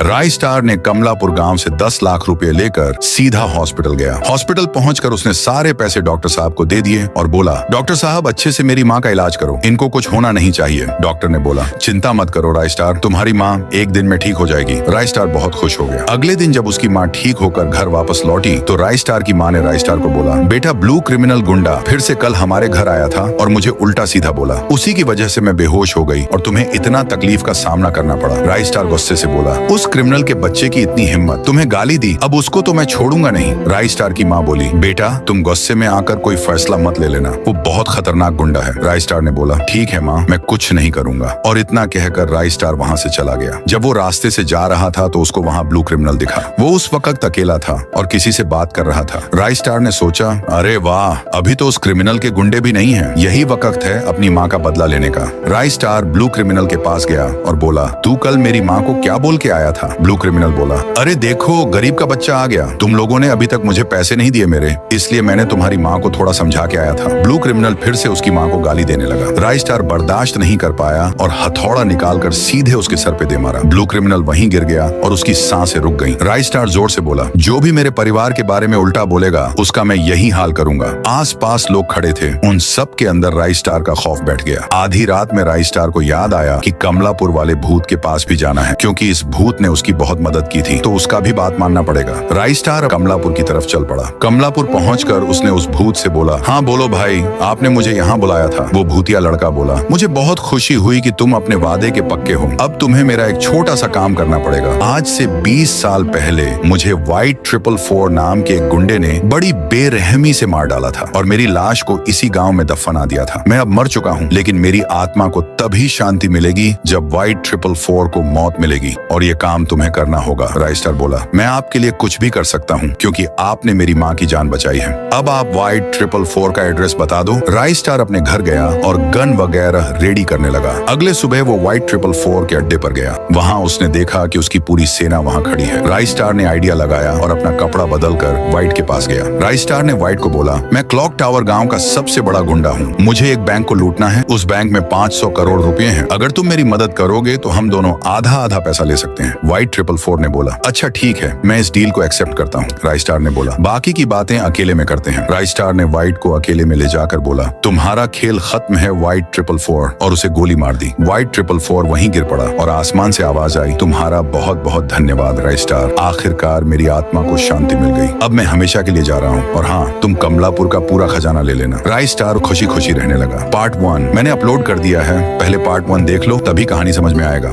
राय star ने कमलापुर गांव से 10 लाख रुपए लेकर सीधा हॉस्पिटल गया। हॉस्पिटल पहुंचकर उसने सारे पैसे डॉक्टर साहब को दे दिए और बोला, डॉक्टर साहब अच्छे से मेरी माँ का इलाज करो, इनको कुछ होना नहीं चाहिए। डॉक्टर ने बोला, चिंता मत करो राय स्टार, तुम्हारी माँ एक दिन में ठीक हो जाएगी। राय स्टार बहुत खुश हो गया। अगले दिन जब उसकी माँ ठीक होकर घर वापस लौटी तो राय स्टार की माँ ने राय स्टार को बोला, बेटा ब्लू क्रिमिनल गुंडा फिर से कल हमारे घर आया था और मुझे उल्टा सीधा बोला, उसी की वजह से मैं बेहोश हो गई और तुम्हें इतना तकलीफ का सामना करना पड़ा। राय स्टार गुस्से से बोला, उस क्रिमिनल के बच्चे की इतनी हिम्मत, तुम्हें गाली दी, अब उसको तो मैं छोड़ूंगा नहीं। राय स्टार की माँ बोली, बेटा तुम गुस्से में आकर कोई फैसला मत ले लेना, वो बहुत खतरनाक गुंडा है। राय स्टार ने बोला, ठीक है माँ, मैं कुछ नहीं करूंगा। और इतना कहकर राय स्टार वहाँ से चला गया। जब वो रास्ते से जा रहा था तो उसको वहाँ ब्लू क्रिमिनल दिखा। वो उस वक्त अकेला था और किसी से बात कर रहा था। राय स्टार ने सोचा, अरे वाह, अभी तो उस क्रिमिनल के गुंडे भी नहीं हैं, यही वक्त है अपनी माँ का बदला लेने का। राय स्टार ब्लू क्रिमिनल के पास गया और बोला, तू कल मेरी माँ को क्या बोल के आया था? ब्लू क्रिमिनल बोला, अरे देखो गरीब का बच्चा आ गया, तुम लोगों ने अभी तक मुझे पैसे नहीं दिए मेरे, इसलिए मैंने तुम्हारी माँ को थोड़ा समझा के आया था। ब्लू क्रिमिनल फिर से उसकी माँ को गाली देने लगा। राय स्टार बर्दाश्त नहीं कर पाया और हथौड़ा निकालकर सीधे उसके सर पे दे मारा। ब्लू क्रिमिनल वहीं गिर गया और उसकी सांसें रुक गईं। राय स्टार जोर से बोला, जो भी मेरे परिवार के बारे में उल्टा बोलेगा उसका मैं यही हाल करूंगा। आसपास लोग खड़े थे, उन सब के अंदर राय स्टार का खौफ बैठ गया। आधी रात में राय स्टार को याद आया कि कमलापुर वाले भूत के पास भी जाना है, क्योंकि इस भूत ने उसकी बहुत मदद की थी, तो उसका भी बात मानना पड़ेगा। राय स्टार कमलापुर की तरफ चल पड़ा। कमलापुर पहुंचकर उसने उस भूत से बोला, हाँ बोलो भाई, आपने मुझे यहाँ बुलाया था। वो भूतिया लड़का बोला, मुझे बहुत खुशी हुई कि तुम अपने वादे के पक्के हो। अब तुम्हें मेरा एक छोटा सा काम करना पड़ेगा। आज से 20 साल पहले मुझे व्हाइट 444 नाम के एक गुंडे ने बड़ी बेरहमी से मार डाला था और मेरी लाश को इसी गांव में दफना दिया था। मैं अब मर चुका हूँ, लेकिन मेरी आत्मा को तभी शांति मिलेगी जब व्हाइट 444 को मौत मिलेगी, और ये काम तुम्हें करना होगा। राय स्टार बोला, मैं आपके लिए कुछ भी कर सकता हूँ, क्योंकि आपने मेरी माँ की जान बचाई है। अब आप व्हाइट 444 का एड्रेस बता दो। राय स्टार अपने घर गया और गन वगैरह रेडी करने लगा। अगले सुबह वो व्हाइट 444 के अड्डे पर गया। वहाँ उसने देखा कि उसकी पूरी सेना वहाँ खड़ी है। राय स्टार ने आइडिया लगाया और अपना कपड़ा बदलकर व्हाइट के पास गया। राय स्टार ने व्हाइट को बोला, मैं क्लॉक टावर गांव का सबसे बड़ा गुंडा हूँ, मुझे एक बैंक को लूटना है। उस बैंक में 500 करोड़ रुपए हैं। अगर तुम मेरी मदद करोगे तो हम दोनों आधा आधा पैसा ले सकते हैं। व्हाइट 444 ने बोला, अच्छा ठीक है, मैं इस डील को एक्सेप्ट करता हूँ। राय स्टार ने बोला, बाकी की बातें अकेले में करते हैं। राय स्टार ने व्हाइट को अकेले में ले जाकर बोला, तुम्हारा खेल खत्म है व्हाइट 444, और उसे गोली मार दी। व्हाइट 444 वहीं गिर पड़ा और आसमान से आवाज आई, तुम्हारा बहुत बहुत धन्यवाद राय स्टार, आखिरकार मेरी आत्मा को शांति मिल गई। अब मैं हमेशा के लिए जा रहा हूँ, और हाँ, तुम कमलापुर का पूरा खजाना ले लेना। राय स्टार खुशी खुशी रहने लगा। पार्ट 1 मैंने अपलोड कर दिया है, पहले पार्ट 1 देख लो, तभी कहानी समझ में आएगा।